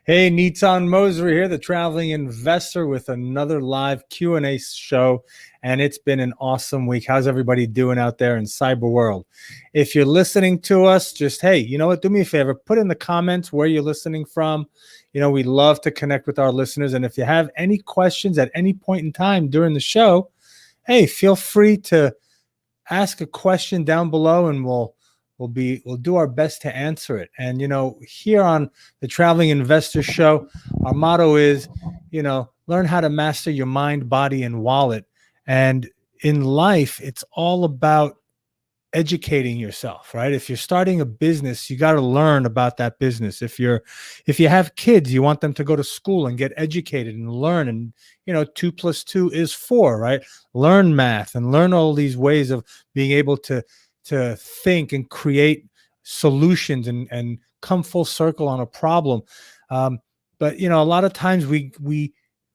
Hey, Nitzan Moser here, the traveling investor with another live Q&A show, and it's been an awesome week. How's everybody doing out there in cyber world? If you're listening to us, just, hey, you know what, do me a favor, put in the comments where you're listening from. You know, we love to connect with our listeners, and if you have any questions at any point in time during the show, hey, feel free to ask a question down below, and we'll do our best to answer it. And you know, here on the Traveling Investor Show, our motto is, you know, learn how to master your mind, body, and wallet. And in life, it's all about educating yourself, right? If you're starting a business, you got to learn about that business. If you have kids, you want them to go to school and get educated and learn. And you know, 2 + 2 is 4, right? Learn math and learn all these ways of being able to think and create solutions and come full circle on a problem. But you know, a lot of times we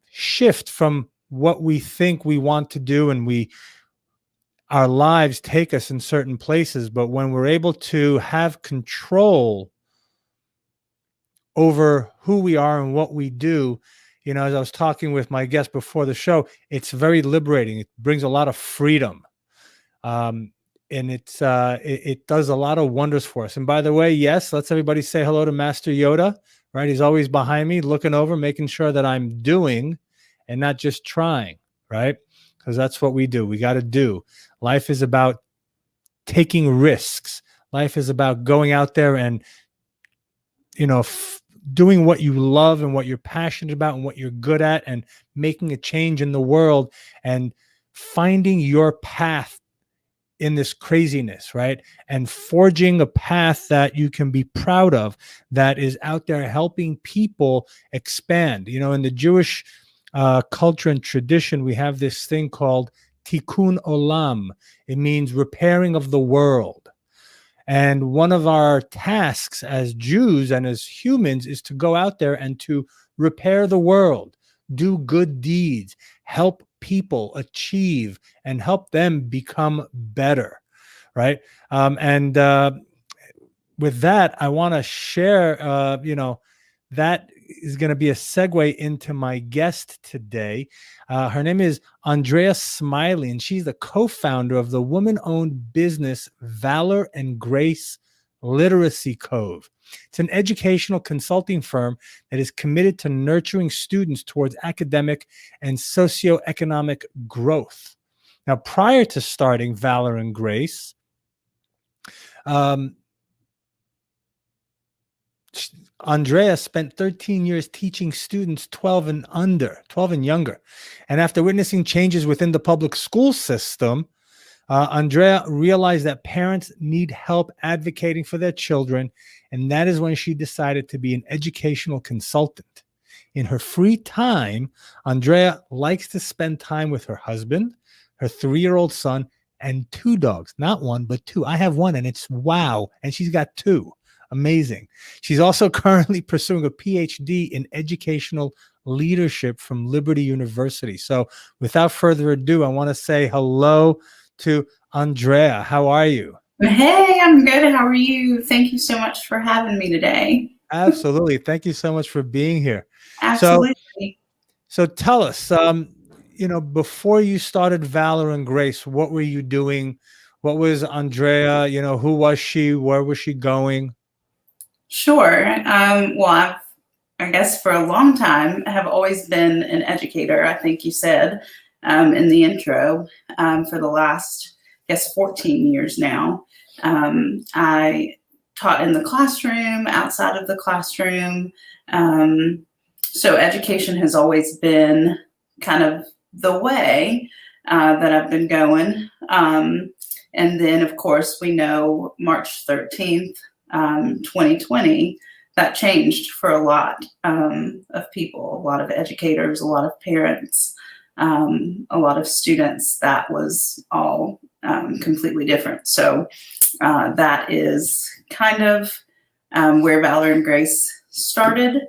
shift from what we think we want to do, and our lives take us in certain places. But when we're able to have control over who we are and what we do, you know, as I was talking with my guest before the show, it's very liberating. It brings a lot of freedom. And it does a lot of wonders for us. And by the way, yes, let's everybody say hello to Master Yoda, right? He's always behind me, looking over, making sure that I'm doing and not just trying, right? Because that's what we do. We got to do. Life is about taking risks. Life is about going out there and, you know, doing what you love and what you're passionate about and what you're good at, and making a change in the world and finding your path in this craziness, right? And forging a path that you can be proud of, that is out there helping people expand. You know, in the Jewish culture and tradition, we have this thing called tikkun olam. It means repairing of the world. And one of our tasks as Jews and as humans is to go out there and to repair the world, do good deeds, help people achieve, and help them become better, right? With that, I want to share, you know, that is going to be a segue into my guest today. Her name is Aundrea Smiley, and she's the co-founder of the woman-owned business Valor Grace Literacy Cove. It's an educational consulting firm that is committed to nurturing students towards academic and socioeconomic growth. Now, prior to starting Valor and Grace, Aundrea spent 13 years teaching students 12 and younger. And after witnessing changes within the public school system, Aundrea realized that parents need help advocating for their children, and that is when she decided to be an educational consultant. In her free time, Aundrea likes to spend time with her husband, her 3-year-old son, and 2 dogs. Not 1, but 2. I have 1, and it's wow. And she's got 2. Amazing. She's also currently pursuing a PhD in educational leadership from Liberty University. So without further ado, I want to say hello to Aundrea. How are you? Hey, I'm good. How are you? Thank you so much for having me today. Absolutely. Thank you so much for being here. Absolutely. So tell us, you know, before you started Valor and Grace, what were you doing? What was Aundrea? You know, who was she? Where was she going? Sure. Well, I guess for a long time, I have always been an educator. I think you said in the intro, for the last, I guess, 14 years now. I taught in the classroom, outside of the classroom. So education has always been kind of the way that I've been going. And then, of course, we know March 13th, 2020, that changed for a lot of people, a lot of educators, a lot of parents, a lot of students. That was all completely different. So that is kind of where Valor and Grace started.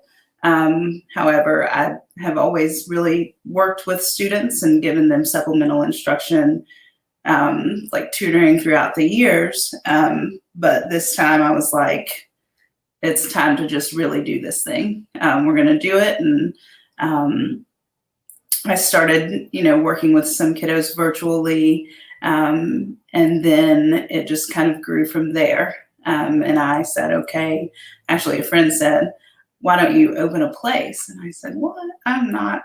However, I have always really worked with students and given them supplemental instruction, like tutoring throughout the years. But this time I was like, it's time to just really do this thing. We're going to do it. And I started, working with some kiddos virtually. And then it just kind of grew from there. And I said, okay, actually a friend said, why don't you open a place? And I said, what? I'm not,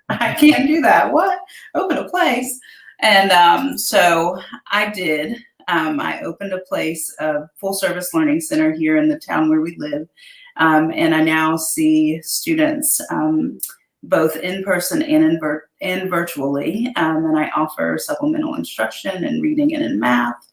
I can't do that. What? Open a place? And so I did. I opened a place, a full service learning center here in the town where we live. And I now see students both in person and virtually. And I offer supplemental instruction in reading and in math.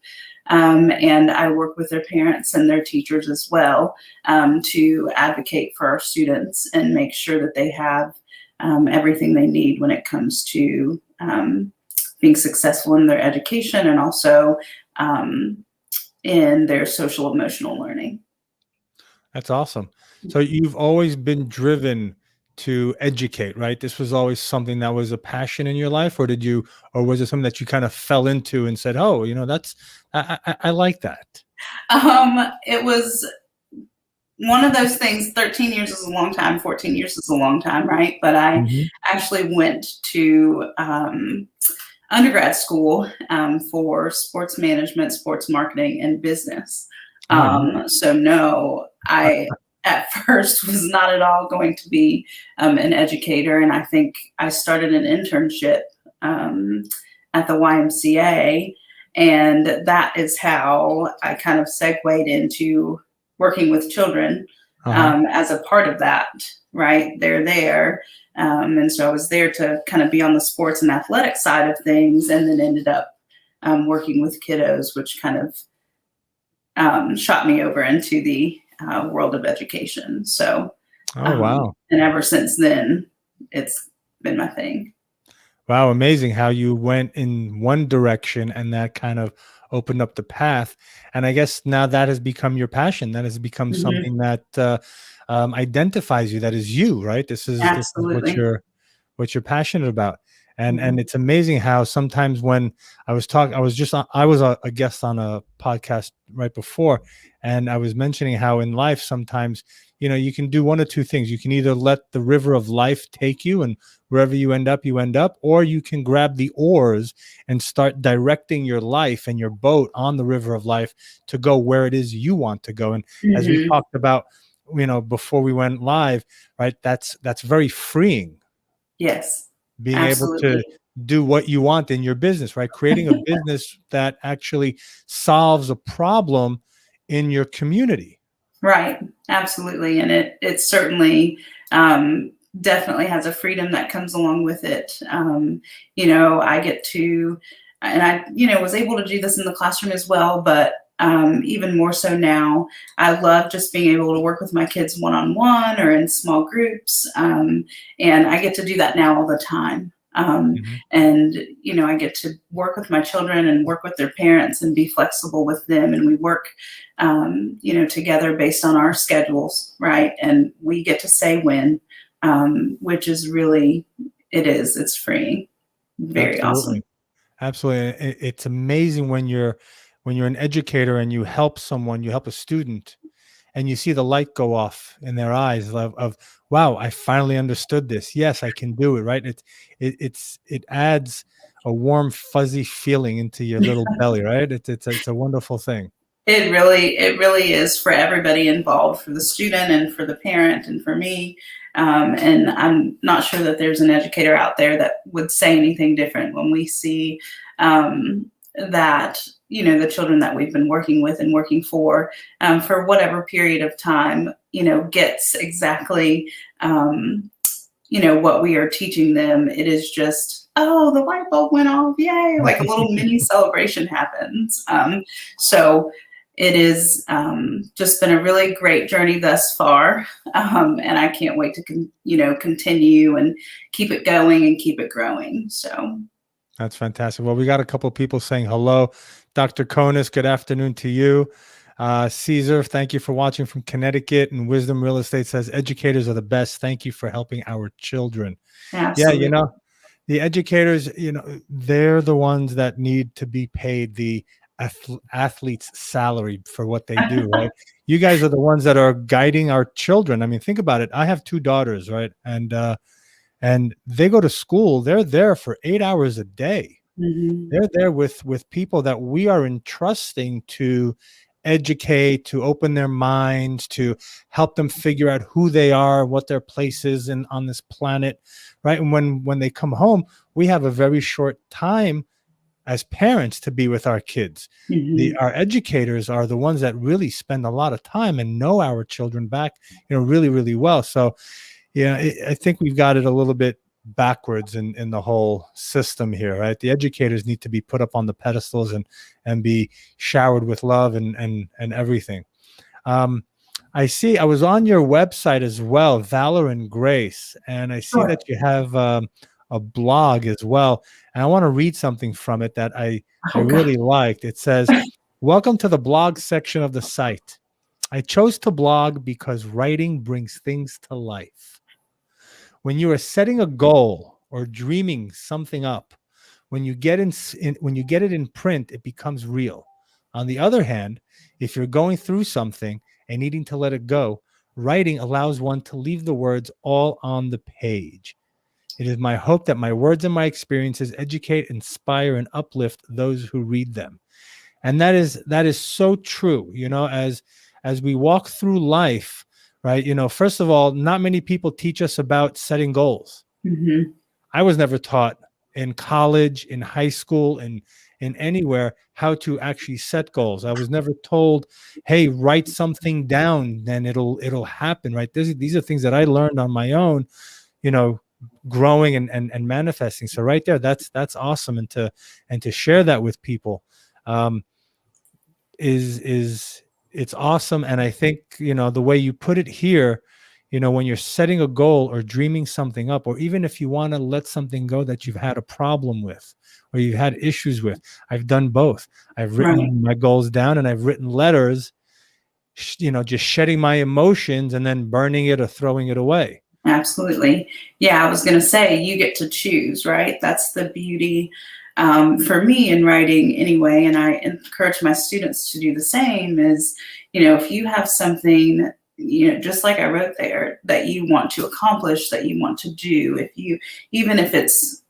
And I work with their parents and their teachers as well to advocate for our students and make sure that they have everything they need when it comes to being successful in their education and also in their social emotional learning. That's awesome. So you've always been driven to educate, right? This was always something that was a passion in your life, or was it something that you kind of fell into and said, oh, I like that? It was one of those things. 13 years is a long time, 14 years is a long time, right? But I actually went to undergrad school for sports management, sports marketing, and business. So no, I at first was not at all going to be an educator. And I think I started an internship at the YMCA. And that is how I kind of segued into working with children as a part of that, right? They're there. And so I was there to kind of be on the sports and athletic side of things, and then ended up working with kiddos, which kind of shot me over into the world of education. So, wow. And ever since then, it's been my thing. Wow. Amazing how you went in one direction and that kind of opened up the path. And I guess now that has become your passion. That has become something that identifies you. That is you, right? This is what you're passionate about. And it's amazing how sometimes when I was a guest on a podcast right before, and I was mentioning how in life sometimes, you can do one of two things. You can either let the river of life take you, and wherever you end up, or you can grab the oars and start directing your life and your boat on the river of life to go where it is you want to go. And as we talked about, before we went live, right, that's very freeing. Yes. Being able to do what you want in your business, right? Creating a business that actually solves a problem in your community. Right. Absolutely. And it certainly definitely has a freedom that comes along with it. I get to, and I, was able to do this in the classroom as well, but even more so now, I love just being able to work with my kids one-on-one or in small groups. And I get to do that now all the time. And, I get to work with my children and work with their parents and be flexible with them. And we work, together based on our schedules. Right. And we get to say when, which is really, it's freeing. Very awesome. Absolutely. It's amazing when you're an educator and you help someone, you help a student, and you see the light go off in their eyes of wow, I finally understood this. Yes, I can do it. Right. It adds a warm, fuzzy feeling into your little belly. Right. It's a wonderful thing. It really is for everybody involved, for the student and for the parent and for me. And I'm not sure that there's an educator out there that would say anything different when we see that, the children that we've been working with and working for whatever period of time, gets exactly, what we are teaching them. It is just, oh, the light bulb went off. Yay. Like a little mini celebration happens. So it is just been a really great journey thus far. And I can't wait to, continue and keep it going and keep it growing. So. That's fantastic. Well, we got a couple of people saying hello. Dr. Konis, good afternoon to you. Caesar, thank you for watching from Connecticut. And Wisdom Real Estate says, educators are the best. Thank you for helping our children. Absolutely. Yeah, the educators, they're the ones that need to be paid the athlete's salary for what they do, right? You guys are the ones that are guiding our children. I mean, think about it. I have two daughters, right? And they go to school. They're there for 8 hours a day. Mm-hmm. They're there with people that we are entrusting to educate, to open their minds, to help them figure out who they are, what their place is on this planet, right? And when they come home, we have a very short time as parents to be with our kids. Mm-hmm. Our educators are the ones that really spend a lot of time and know our children back, really, really well. So, I think we've got it a little bit backwards in the whole system here, right? The educators need to be put up on the pedestals and be showered with love and everything. I see I was on your website as well, Valor and Grace, and I see Sure. that you have a blog as well. And I want to read something from it that I really liked. It says, "Welcome to the blog section of the site. I chose to blog because writing brings things to life. When you are setting a goal or dreaming something up, when you get it in print, it becomes real. On the other hand, if you're going through something and needing to let it go, writing allows one to leave the words all on the page. It is my hope that my words and my experiences educate, inspire, and uplift those who read them." And that is so true. As we walk through life, right? First of all, not many people teach us about setting goals. Mm-hmm. I was never taught in college, in high school, in anywhere how to actually set goals. I was never told, "Hey, write something down, then it'll happen." Right? These are things that I learned on my own, growing and manifesting. So right there, that's awesome, and to share that with people is it's awesome. And I think the way you put it here, when you're setting a goal or dreaming something up, or even if you want to let something go that you've had a problem with or you've had issues with. I've done both. I've written my goals down, and I've written letters, just shedding my emotions and then burning it or throwing it away. Absolutely. Yeah, I was going to say, you get to choose, right? That's the beauty for me in writing anyway. And I encourage my students to do the same is, if you have something, just like I wrote there, that you want to accomplish, that you want to do, even if it's,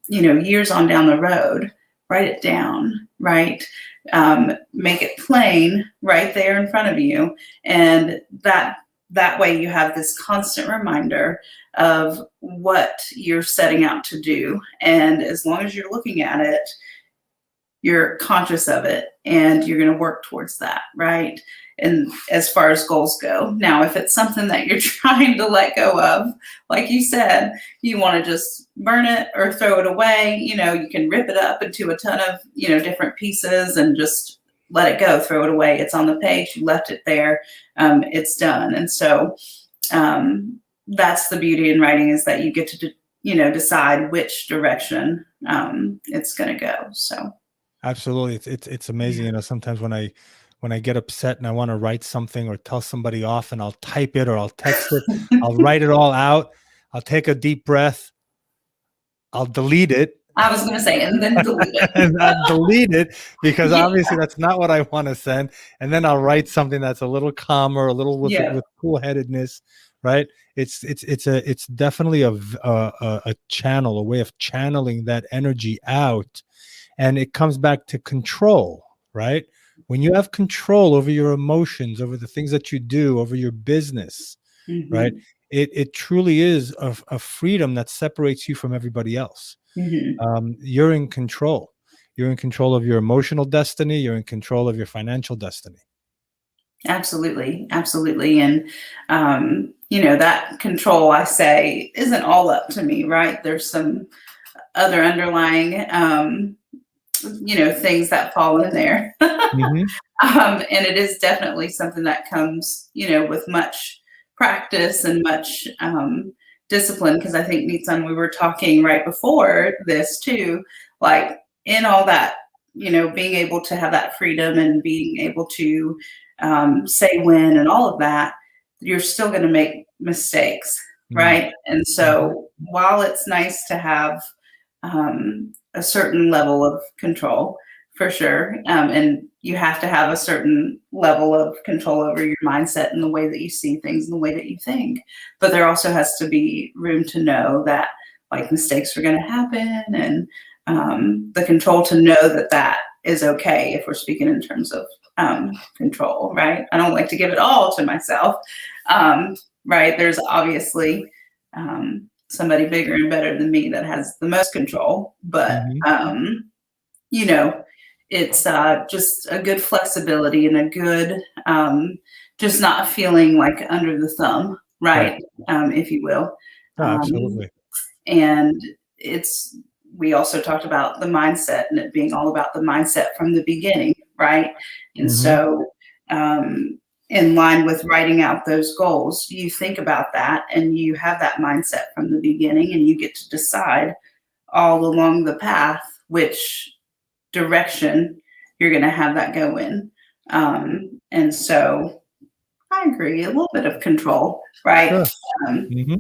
years on down the road, write it down, right? Make it plain right there in front of you. And that way you have this constant reminder of what you're setting out to do. And as long as you're looking at it, you're conscious of it and you're going to work towards that, right? And as far as goals go. Now, if it's something that you're trying to let go of, like you said, you want to just burn it or throw it away, you can rip it up into a ton of, different pieces and just let it go, throw it away. It's on the page, you left it there, it's done. And so that's the beauty in writing, is that you get to, decide which direction it's going to go. So. Absolutely. It's amazing. Sometimes when I get upset and I want to write something or tell somebody off, and I'll type it or I'll text it, I'll write it all out. I'll take a deep breath. I'll delete it. I was going to say, and then delete it. And I'll delete it because obviously that's not what I want to send. And then I'll write something that's a little calmer, a little with cool-headedness, right? It's definitely a channel, a way of channeling that energy out. And it comes back to control, right? When you have control over your emotions, over the things that you do, over your business, right? It truly is a freedom that separates you from everybody else. You're in control. You're in control of your emotional destiny. You're in control of your financial destiny. Absolutely. Absolutely. And, that control, I say, isn't all up to me, right? There's some other underlying things that fall in there. And it is definitely something that comes, with much practice and much discipline. Because I think, Nitzan, we were talking right before this too, like in all that, being able to have that freedom and being able to say when and all of that, you're still going to make mistakes, right? And so while it's nice to have a certain level of control, for sure. And you have to have a certain level of control over your mindset and the way that you see things and the way that you think. But there also has to be room to know that like mistakes are going to happen, and the control to know that that is okay if we're speaking in terms of control, right? I don't like to give it all to myself, right? There's obviously somebody bigger and better than me that has the most control, but you know, it's just a good flexibility and a good just not feeling like under the thumb, right? If you will. Oh, absolutely. And we also talked about the mindset and it being all about the mindset from the beginning, right? And so in line with writing out those goals, you think about that and you have that mindset from the beginning, and you get to decide all along the path which direction you're going to have that go in. And so I agree, a little bit of control, right? Sure.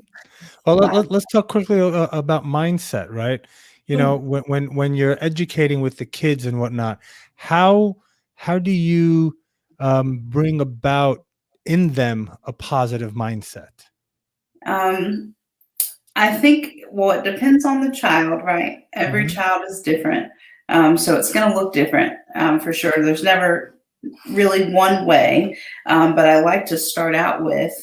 Well, let's talk quickly about mindset, right? You know, when you're educating with the kids and whatnot, how do you bring about in them a positive mindset? I think, well, it depends on the child, right? Every child is different. So it's going to look different for sure. There's never really one way. But I like to start out with,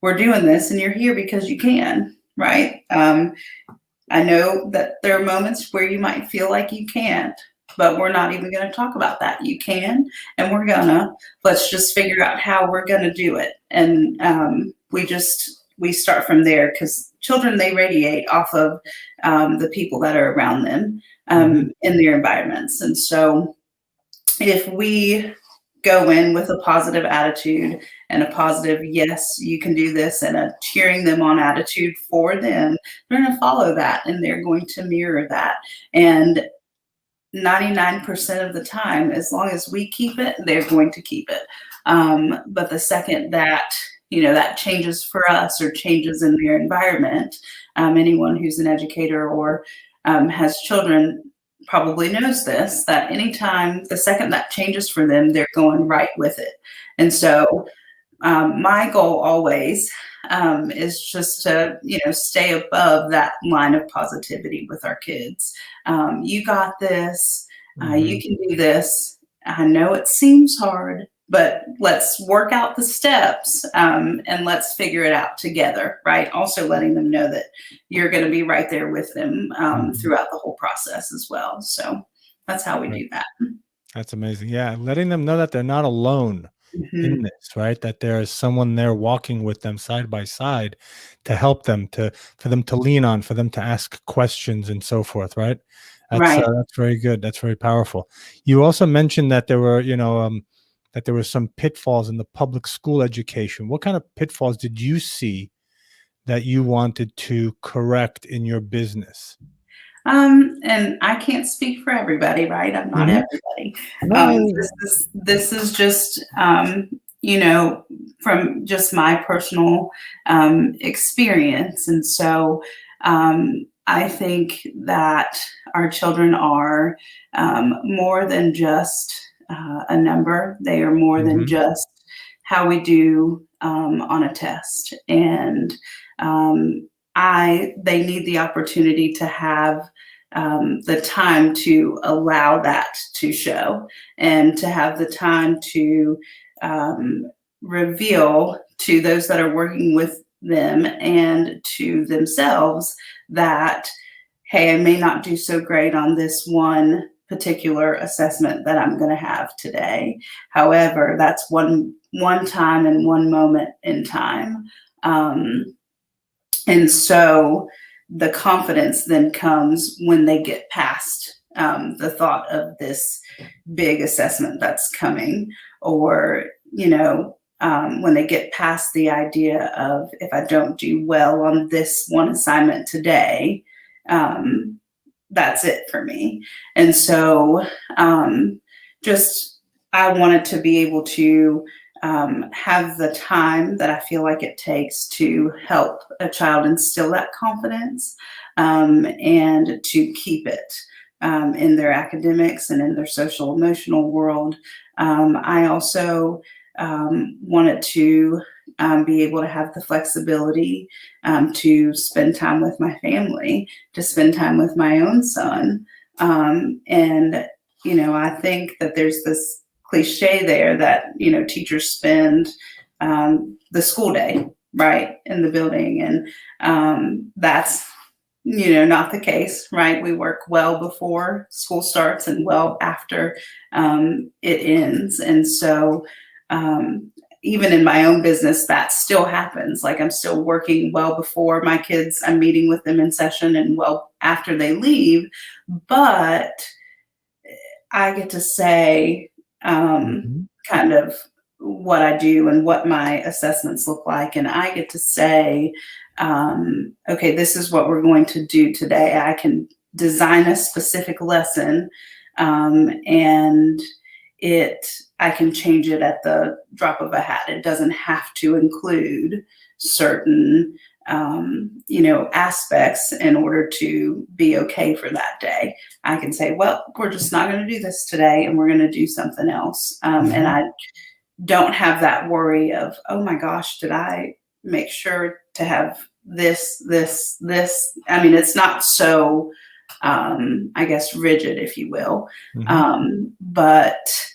we're doing this and you're here because you can, right? I know that there are moments where you might feel like you can't, but we're not even going to talk about that. You can, and let's just figure out how we're going to do it. And we start from there, because children, they radiate off of the people that are around them in their environments. And so if we go in with a positive attitude and a positive, yes, you can do this, and a cheering them on attitude for them, they're going to follow that and they're going to mirror that. And 99% of the time, as long as we keep it, they're going to keep it. But the second that, that changes for us or changes in their environment, anyone who's an educator or has children probably knows this, that anytime the second that changes for them, they're going right with it. And so my goal always is just to, stay above that line of positivity with our kids. You got this. You can do this. I know it seems hard, but let's work out the steps and let's figure it out together, right? Also letting them know that you're going to be right there with them throughout the whole process as well. So that's how we do that. That's amazing. Yeah. Letting them know that they're not alone in this, right? That there is someone there walking with them side by side to help them, for them to lean on, for them to ask questions and so forth, right? That's very good. That's very powerful. You also mentioned that there were, that there were some pitfalls in the public school education. What kind of pitfalls did you see that you wanted to correct in your business? And I can't speak for everybody, right? I'm not everybody. This is just, from just my personal experience. And so I think that our children are more than just a number. They are more than just how we do on a test. And they need the opportunity to have the time to allow that to show, and to have the time to reveal to those that are working with them and to themselves that, hey, I may not do so great on this one particular assessment that I'm going to have today. However, that's one time and one moment in time. And so the confidence then comes when they get past the thought of this big assessment that's coming, or, when they get past the idea of, if I don't do well on this one assignment today, that's it for me. And so I wanted to be able to have the time that I feel like it takes to help a child instill that confidence and to keep it. in their academics and in their social emotional world. I also wanted to be able to have the flexibility to spend time with my family, to spend time with my own son. And, I think that there's this cliche there that, teachers spend the school day, right, in the building. And that's, not the case, right? We work well before school starts and well after it ends. And so even in my own business, that still happens. Like I'm still working well before my kids, I'm meeting with them in session and well after they leave. But I get to say kind of what I do and what my assessments look like. And I get to say, okay, this is what we're going to do today. I can design a specific lesson and I can change it at the drop of a hat. It doesn't have to include certain, aspects in order to be okay for that day. I can say, well, we're just not going to do this today and we're going to do something else. And I don't have that worry of, oh my gosh, did I make sure to have this? I mean, it's not so, I guess, rigid, if you will. But,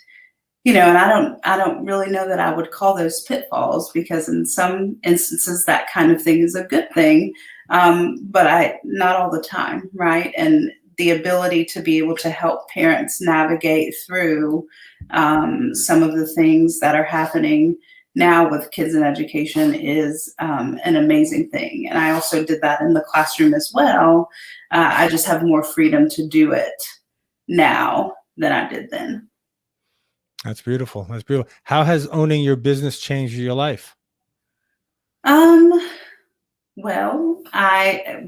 and I don't really know that I would call those pitfalls, because in some instances that kind of thing is a good thing. But not all the time. Right. And the ability to be able to help parents navigate through some of the things that are happening now with kids in education is an amazing thing. And I also did that in the classroom as well. I just have more freedom to do it now than I did then. That's beautiful. That's beautiful. How has owning your business changed your life? Well,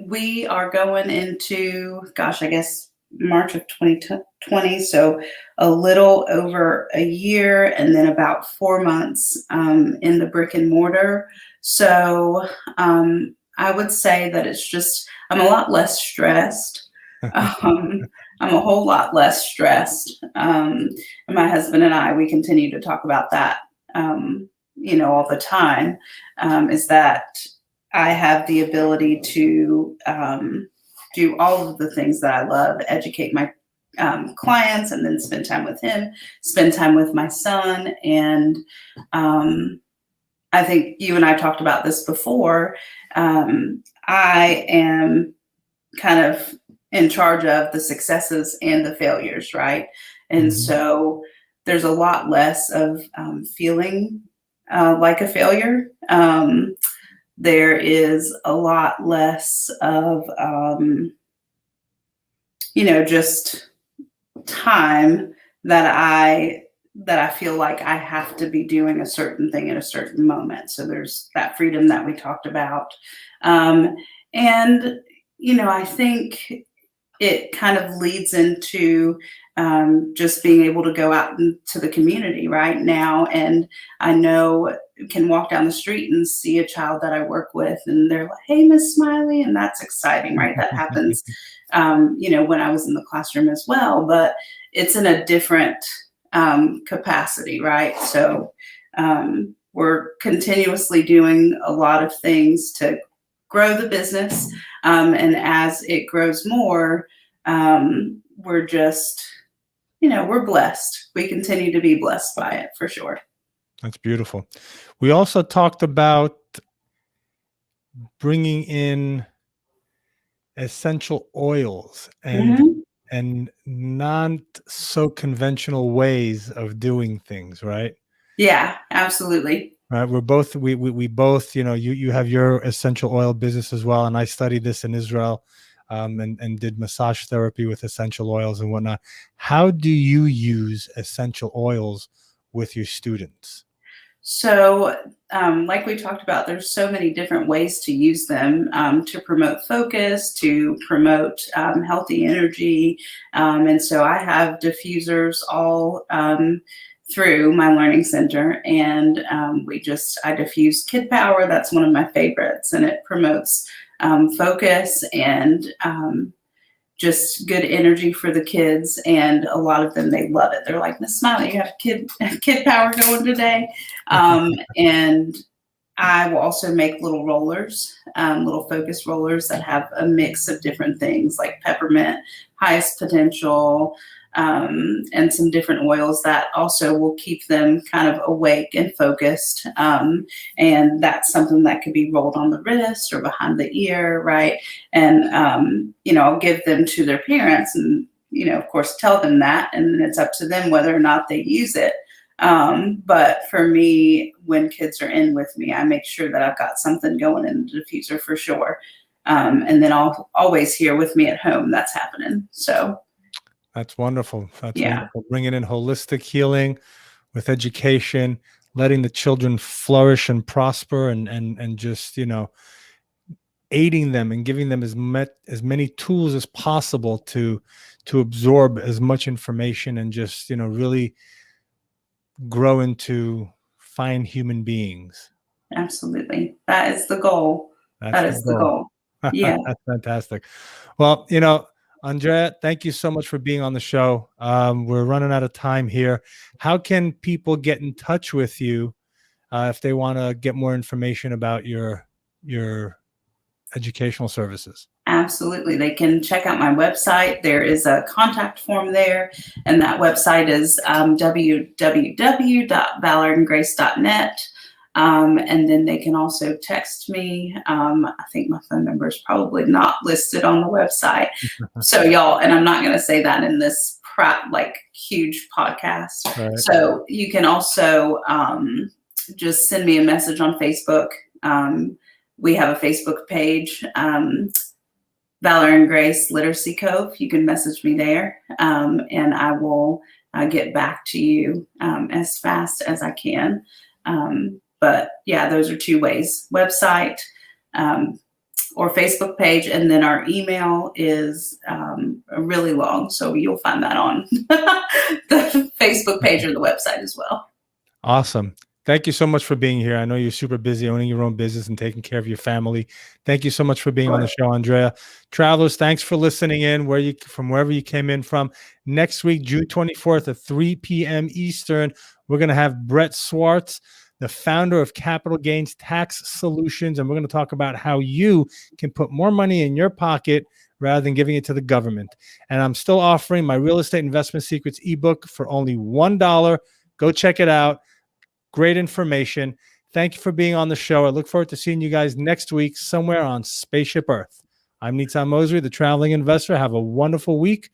we are going into, I guess March of 2020. So a little over a year and then about 4 months in the brick and mortar. So I would say that it's just, I'm a lot less stressed. I'm a whole lot less stressed. And my husband and I, we continue to talk about that, all the time, is that I have the ability to do all of the things that I love, educate my clients, and then spend time with him, spend time with my son. And I think you and I talked about this before. I am kind of in charge of the successes and the failures, right? And so there's a lot less of feeling like a failure. There is a lot less of, just time that I feel like I have to be doing a certain thing at a certain moment. So there's that freedom that we talked about. And, I think it kind of leads into just being able to go out into the community right now. And I know can walk down the street and see a child that I work with and they're like, hey, Miss Smiley. And that's exciting, right? That happens, when I was in the classroom as well, but it's in a different capacity, right? So we're continuously doing a lot of things to grow the business. And as it grows more, we're just, we're blessed. We continue to be blessed by it for sure. That's beautiful. We also talked about bringing in essential oils and not so conventional ways of doing things, right? Yeah, absolutely. Right. We both, you have your essential oil business as well. And I studied this in Israel and did massage therapy with essential oils and whatnot. How do you use essential oils with your students? So, like we talked about, there's so many different ways to use them to promote focus, to promote healthy energy. And so I have diffusers all through my learning center, and I diffuse Kid Power. That's one of my favorites, and it promotes focus and just good energy for the kids, and a lot of them, they love it. They're like, Miss Smiley, you have kid power going today. And I will also make little rollers, little focus rollers that have a mix of different things like peppermint, highest potential, and some different oils that also will keep them kind of awake and focused. And that's something that could be rolled on the wrist or behind the ear, right? And, I'll give them to their parents and, of course, tell them that. And then it's up to them whether or not they use it. But for me, when kids are in with me, I make sure that I've got something going in the diffuser for sure. And then I'll always hear with me at home that's happening. So that's wonderful. That's wonderful. Bringing in holistic healing with education, letting the children flourish and prosper, and just, aiding them and giving them as many tools as possible to absorb as much information and just, really grow into fine human beings. Absolutely. That is the goal. That is the goal. Yeah. That's fantastic. Well, Aundrea, thank you so much for being on the show. We're running out of time here. How can people get in touch with you if they want to get more information about your educational services? Absolutely. They can check out my website. There is a contact form there, and that website is www.valorandgrace.net. And then they can also text me. I think my phone number is probably not listed on the website. So y'all, and I'm not going to say that in this huge podcast. Right. So you can also just send me a message on Facebook. We have a Facebook page, Valor Grace Literacy Cove. You can message me there, and I will get back to you as fast as I can. But yeah, those are two ways: website or Facebook page, and then our email is really long, so you'll find that on the Facebook page or the website as well. Awesome. Thank you so much for being here. I know you're super busy owning your own business and taking care of your family. Thank you so much for being on the show, Aundrea. Travelers, thanks for listening in from wherever you came in from. Next week, June 24th at 3 p.m. Eastern, we're going to have Brett Swartz, the founder of Capital Gains Tax Solutions, and we're going to talk about how you can put more money in your pocket rather than giving it to the government. And I'm still offering my Real Estate Investment Secrets ebook for only $1. Go check it out. Great information. Thank you for being on the show. I look forward to seeing you guys next week somewhere on Spaceship Earth. I'm Nitzan, the traveling investor. Have a wonderful week